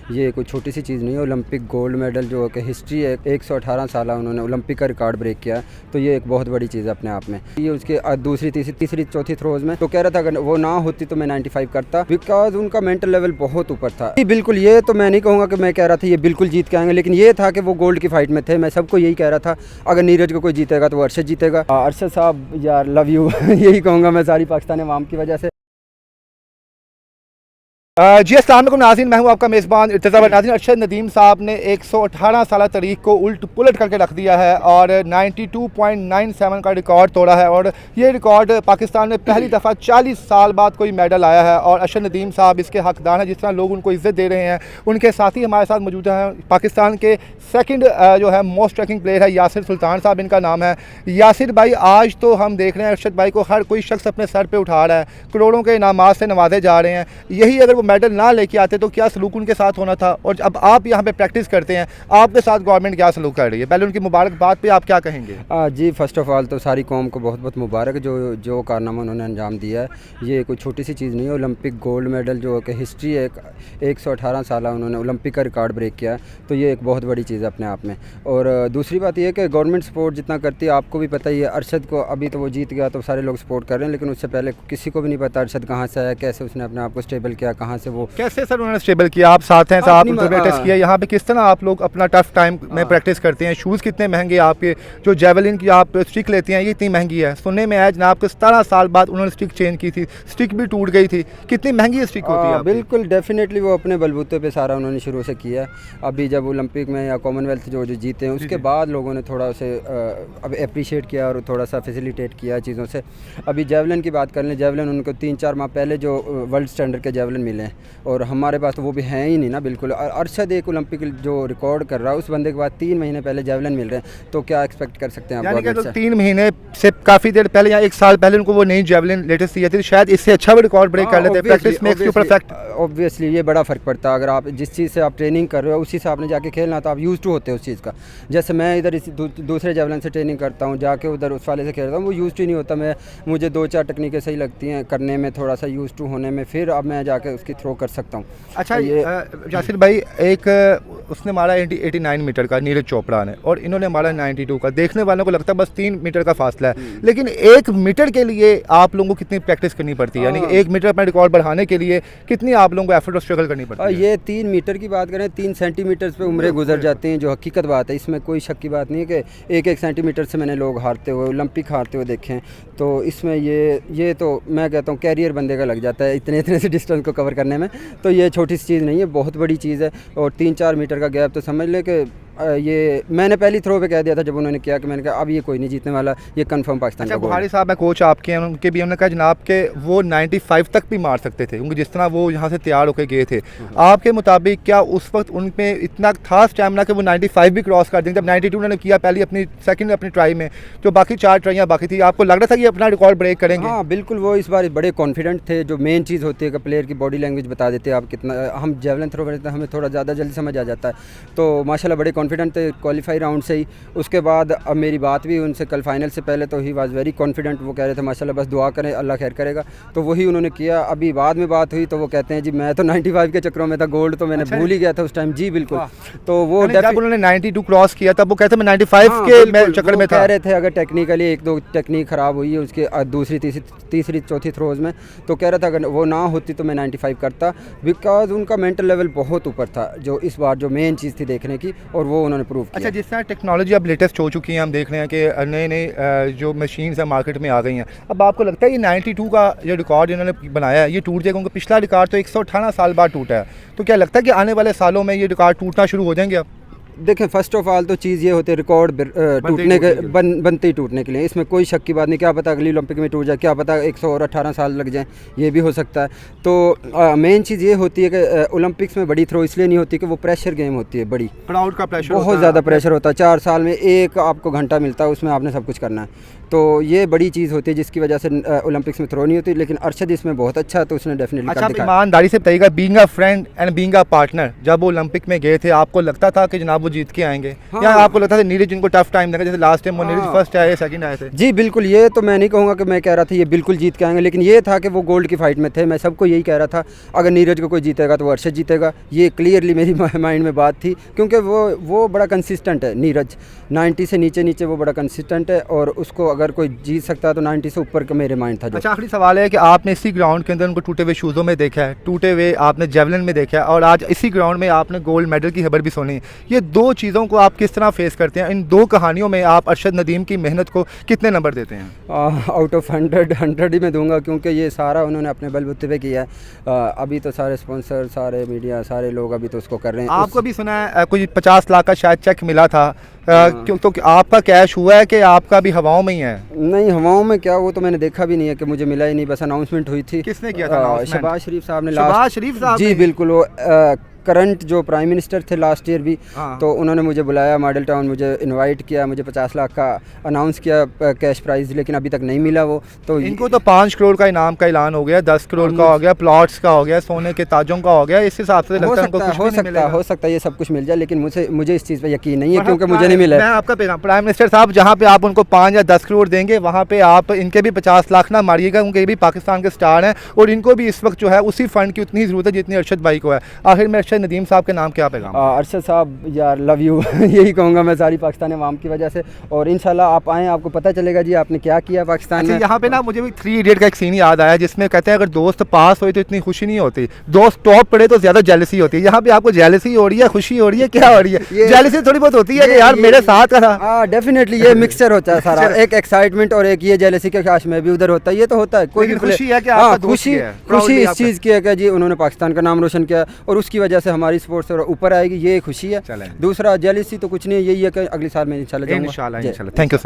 ये कोई छोटी सी चीज़ नहीं है। ओलंपिक गोल्ड मेडल जो कि हिस्ट्री है, 118 साल उन्होंने ओलंपिक का रिकॉर्ड ब्रेक किया, तो ये एक बहुत बड़ी चीज़ है अपने आप में। ये उसके दूसरी तीसरी चौथी थ्रोज में तो कह रहा था अगर वो ना होती तो मैं 95 करता, बिकॉज उनका मेंटल लेवल बहुत ऊपर था। बिल्कुल, ये तो मैं नहीं कहूँगा कि मैं कह रहा था ये बिल्कुल जीत के आएंगे, लेकिन ये था कि वो गोल्ड की फाइट में थे। मैं सबको यही कह रहा था अगर नीरज को कोई जीतेगा तो वो अरशद जीतेगा। अरशद साहब यार लव यू यही कहूँगा मैं सारी पाकिस्तानी अवाम की वजह से। जी अस्सलाम वालेकुम नाज़रीन, मैं हूं आपका मेज़बान इर्तिज़ा। नाज़रीन, अरशद नदीम साहब ने 118 साल तारीख को उल्ट पुलट करके रख दिया है और 92.97 का रिकॉर्ड तोड़ा है। और ये रिकॉर्ड पाकिस्तान में पहली दफ़ा 40 साल बाद कोई मेडल आया है और अरशद नदीम साहब इसके हकदार हैं। जिस तरह लोग उनको इज़्ज़त दे रहे हैं, उनके साथी हमारे साथ मौजूद हैं। पाकिस्तान के सेकंड जो है मोस्ट ट्रैकिंग प्लेयर है यासिर सुल्तान साहब, इनका नाम है। यासिर भाई, आज तो हम देख रहे हैं अरशद भाई को हर कोई शख्स अपने सर पे उठा रहा है, करोड़ों के इनामात से नवाजे जा रहे हैं। यही अगर वो मेडल ना लेके आते तो क्या सलूक उनके साथ होना था, और अब आप यहाँ पे प्रैक्टिस करते हैं, आपके साथ गवर्नमेंट क्या सलूक कर रही है? पहले उनकी मुबारकबाद पे आप क्या कहेंगे? जी, फ़र्स्ट ऑफ़ ऑल तो सारी कौम को बहुत बहुत मुबारक जो जो कारनामा उन्होंने अंजाम दिया है। ये कोई छोटी सी चीज़ नहीं है। ओलंपिक गोल्ड मेडल जो कि हिस्ट्री है, 118 साल उन्होंने ओलंपिक का रिकॉर्ड ब्रेक किया है, तो ये एक बहुत बड़ी चीज़ है अपने आप में। और दूसरी बात यह कि गवर्नमेंट सपोर्ट जितना करती है आपको भी पता ही है। अरशद को अभी तो वो जीत गया तो सारे लोग सपोर्ट कर रहे हैं, लेकिन उससे पहले किसी को भी नहीं पता अरशद कहाँ से आया, कैसे उसने अपने आप को स्टेबल किया, कहाँ से वो कैसे सर उन्होंने स्टेबल किया? आप साथ हैं, आप प्रैक्टिस किया यहाँ पे, किस तरह आप लोग अपना टफ टाइम में प्रैक्टिस करते हैं? शूज़ कितने महंगे आपके, जो जेवलिन की आप स्टिक लेते हैं ये इतनी महंगी है। सुनने में आया जनाब के 17 साल बाद उन्होंने स्टिक चेंज की थी, स्टिक भी टूट गई थी। कितनी महंगी स्टिक होती है? बिल्कुल डेफिनेटली वो अपने बलबूते पे सारा उन्होंने शुरू से किया। अभी जब ओलंपिक में या कॉमनवेल्थ जो जीते हैं उसके बाद लोगों ने थोड़ा उसे अब अप्रिशिएट किया और थोड़ा सा फैसिलिटेट किया चीज़ों से। अभी जेवलिन की बात कर लें, जेवलिन उनको 3-4 माह पहले जो वर्ल्ड स्टैंडर्ड के जेवलिन मिले हैं, और हमारे पास तो वो भी हैं ही नहीं ना बिल्कुल। अरशद एक ओलंपिक जो रिकॉर्ड कर रहा है उस बंदे के बाद 3 महीने पहले जेवलिन मिल रहे हैं, तो क्या एक्सपेक्ट कर सकते हैं आप? यानी कि 3 महीने से काफ़ी देर पहले या 1 साल पहले उनको वो नई जेवलिन लेटेस्ट दी थी, शायद इससे अच्छा भी रिकॉर्ड ब्रेक कर लेते। Practice makes you perfect. Obviously ये बड़ा फ़र्क पड़ता है। अगर आप जिस चीज़ से आप ट्रेनिंग कर रहे हो उसी से आपने जाके खेलना, तो आप यूज़ टू होते हो उस चीज़ का। जैसे मैं इधर इस दूसरे जेवलिन से ट्रेनिंग करता हूँ, जाके उधर उस वाले से खेलता हूँ, वो यूज़ टू नहीं होता। मुझे 2-4 टेक्निकें सही लगती हैं करने में, थोड़ा सा यूज़ टू होने में, फिर अब मैं जाके उसकी थ्रो कर सकता हूँ। अच्छा, ये यासिर भाई, एक उसने मारा 89 मीटर का नीरज चोपड़ा ने, और इन्होंने मारा 92 का। देखने वालों को लगता है बस 3 मीटर का फासला है, लेकिन 1 मीटर के लिए आप लोगों को कितनी प्रैक्टिस करनी पड़ती है? यानी कि 1 मीटर अपना रिकॉर्ड बढ़ाने के लिए कितनी आप लोगों को एफर्ट और स्ट्रगल करनी पड़ती है? ये 3 मीटर की बात करें, 3 सेंटीमीटर पे उम्रें गुजर जाती हैं, जो हकीकत बात है। इसमें कोई शक की बात नहीं है कि 1-1 सेंटीमीटर से मैंने लोग हारते हुए, ओलंपिक हारते हुए देखे हैं। तो इसमें ये तो मैं कहता हूँ कैरियर बंदे का लग जाता है इतने से डिस्टेंस को कवर करने में। तो ये छोटी सी चीज़ नहीं है, बहुत बड़ी चीज़ है। और 3-4 मीटर का गैप तो समझ ले कि ये मैंने पहली थ्रो पे कह दिया था जब उन्होंने किया, कि मैंने कहा अब ये कोई नहीं जीतने वाला, ये कंफर्म पाकिस्तान का गोल है। बुखारी साहब है कोच आपके हैं, उनके भी हमने कहा जनाब के वो 95 तक भी मार सकते थे, क्योंकि जिस तरह वो यहाँ से तैयार होकर गए थे। आपके मुताबिक क्या उस वक्त उनमें इतना था स्टैमिना कि वो 95 भी क्रॉस कर देंगे? जब 92 उन्होंने किया पहली अपनी ट्राई में, जो बाकी 4 ट्राइयाँ बाकी थी, आपको लग रहा था कि अपना रिकॉर्ड ब्रेक करेंगे? हाँ बिल्कुल, वो इस बार बड़े कॉन्फिडेंट थे। जो मेन चीज़ होती है कि प्लेयर की बॉडी लैंग्वेज बता देते हैं आप कितना। हम जेवलिन थ्रो करते हैं, हमें थोड़ा ज़्यादा जल्दी समझ आ जाता है। तो माशाल्लाह बड़े कॉन्फिडेंट थे क्वालिफाई राउंड से ही। उसके बाद अब मेरी बात भी उनसे कल फाइनल से पहले, तो ही वाज वेरी कॉन्फिडेंट। वो कह रहे थे माशाल्लाह बस दुआ करें, अल्लाह खैर करेगा, तो वही उन्होंने किया। अभी बाद में बात हुई तो वो कहते हैं जी मैं तो 95 के चक्रों में था, गोल्ड तो मैंने भूल ही गया था उस टाइम। जी बिल्कुल। तो वो जब उन्होंने 92 क्रॉस किया तब वो कहते हैं मैं 95 के चक्कर में था। कह रहे थे अगर टेक्निकली 1-2 टेक्निक ख़राब हुई है उसके दूसरी तीसरी चौथी थ्रोज में, तो कह रहा था अगर वो ना होती तो मैं 95 करता, बिकॉज उनका मेंटल लेवल बहुत ऊपर था, जो इस बार जो मेन चीज़ थी देखने की, और वो उन्होंने प्रूव किया। अच्छा, जिस तरह टेक्नोलॉजी अब लेटेस्ट हो चुकी है, हम देख रहे हैं कि नए जो मशीन्स हैं मार्केट में आ गई हैं, अब आपको लगता है ये 92 का जो रिकॉर्ड इन्होंने बनाया है ये टूट जाएगा? उनका पिछला रिकॉर्ड तो 118 साल बाद टूटा है, तो क्या लगता है कि आने वाले सालों में ये रिकॉर्ड टूटना शुरू हो जाएंगे? अब देखें, फ़र्स्ट ऑफ ऑल तो चीज़ ये होती है रिकॉर्ड टूटने के बनते ही टूटने के लिए, इसमें कोई शक की बात नहीं। क्या पता अगली ओलंपिक में टूट जाए, क्या पता 118 साल लग जाए, ये भी हो सकता है। तो मेन चीज़ ये होती है कि ओलंपिक्स में बड़ी थ्रो इसलिए नहीं होती कि वो प्रेशर गेम होती है, बड़ी क्राउड का प्रेशर, बहुत ज़्यादा प्रेशर होता है। 4 साल में एक आपको घंटा मिलता है, उसमें आपने सब कुछ करना है। तो ये बड़ी चीज़ होती है जिसकी वजह से ओलंपिक्स में थ्रो नहीं होती। लेकिन अरशद इसमें बहुत अच्छा है, तो उसने डेफिनेटली अच्छा, ईमानदारी से बताइएगा, being a friend and being a partner, जब वो ओलंपिक में गए थे आपको लगता था कि जनाब वो जीत के आएंगे, हाँ। या आपको लगता था नीरज इनको टफ टाइम देगा, जैसे लास्ट टाइम वो नीरज फर्स्ट आए सेकंड आए थे? जी बिल्कुल, ये तो मैं नहीं कहूँगा कि मैं कह रहा था ये बिल्कुल जीत के आएंगे, लेकिन ये था कि वो गोल्ड की फाइट में थे। मैं सबको यही कह रहा था अगर नीरज को कोई जीतेगा तो वो अर्शद जीतेगा, ये क्लियरली मेरी माइंड में बात थी, क्योंकि वो बड़ा कंसिस्टेंट है। नीरज 90 से नीचे वो बड़ा कंसिस्टेंट है, और उसको अगर कोई जीत सकता है तो 90 से ऊपर का मेरे माइंड था। अच्छा, आखिरी सवाल है कि आपने इसी ग्राउंड के अंदर उनको टूटे हुए शूज़ों में देखा है, टूटे हुए आपने जेवलिन में देखा है, और आज इसी ग्राउंड में आपने गोल्ड मेडल की खबर भी सुनी। ये दो चीज़ों को आप किस तरह फेस करते हैं? इन दो कहानियों में आप अरशद नदीम की मेहनत को कितने नंबर देते हैं? आउट ऑफ 100 ही मैं दूंगा, क्योंकि ये सारा उन्होंने अपने बलबूते पे किया है। अभी तो सारे स्पॉन्सर, सारे मीडिया, सारे लोग अभी तो उसको कर रहे हैं। आपको भी सुना है कोई 50 लाख का शायद चेक मिला था, क्यों तो आपका कैश हुआ है कि आपका भी हवाओं में ही है? नहीं, हवाओं में क्या, वो तो मैंने देखा भी नहीं है कि मुझे मिला ही नहीं, बस अनाउंसमेंट हुई थी। किसने किया था? शहबाज शरीफ साहब ने। शहबाज शरीफ साहब? जी बिल्कुल, वो करंट जो प्राइम मिनिस्टर थे लास्ट ईयर भी, हाँ। तो उन्होंने मुझे बुलाया मॉडल टाउन, मुझे इनवाइट किया, मुझे 50 लाख का अनाउंस किया कैश प्राइज़, लेकिन अभी तक नहीं मिला वो। तो इनको तो 5 करोड़ का इनाम का ऐलान हो गया, 10 करोड़ का हो गया, प्लॉट्स का हो गया, सोने के ताजों का हो गया। इस हिसाब से लगता है हो सकता है ये सब कुछ मिल जाए, लेकिन मुझे इस चीज़ पर यकीन नहीं है, क्योंकि मुझे नहीं मिला। मैं आपका पैगाम, प्राइम मिनिस्टर साहब, जहाँ पे आप उनको 5 या 10 करोड़ देंगे, वहाँ पे आप इनके भी 50 लाख ना मारिएगा, क्योंकि ये भी पाकिस्तान के स्टार हैं, और इनको भी इस वक्त जो है उसी फंड की उतनी ज़रूरत है जितनी अरशद भाई को है। आखिर में अरशद नदीम साहब के नाम क्या पैगाम? अरशद साहब यार, लव यू यही कहूँगा मैं सारी पाकिस्तानी अवाम की वजह से, और इंशाल्लाह आप आएँ, आपको पता चलेगा जी आपने क्या किया पाकिस्तान में। यहाँ पे ना मुझे भी 3 इडियट का एक सीन याद आया, जिसमें कहते हैं अगर दोस्त पास हो तो इतनी खुशी नहीं होती, दोस्त टॉप पड़े तो ज़्यादा जेलसी होती है। यहाँ पे आपको जेलसी हो रही है, खुशी हो रही है, क्या हो रही है? जेलसी थोड़ी बहुत होती है कि यार मेरे साथ का था। डेफिनेटली ये मिक्सचर होता है सारा, एक एक्साइटमेंट और एक ये जेलसी के काश में भी उधर होता है, ये तो होता है। कोई भी खुशी है कि आपका दोस्त खुशी इस चीज़ की है कि जी उन्होंने पाकिस्तान का नाम रोशन किया, और उसकी वजह से हमारी स्पोर्ट्स ऊपर आएगी, ये खुशी है। दूसरा जेलसी तो कुछ नहीं, यही है कि अगले साल में इंशाल्लाह जाऊंगा। इंशाल्लाह। Thank you sir.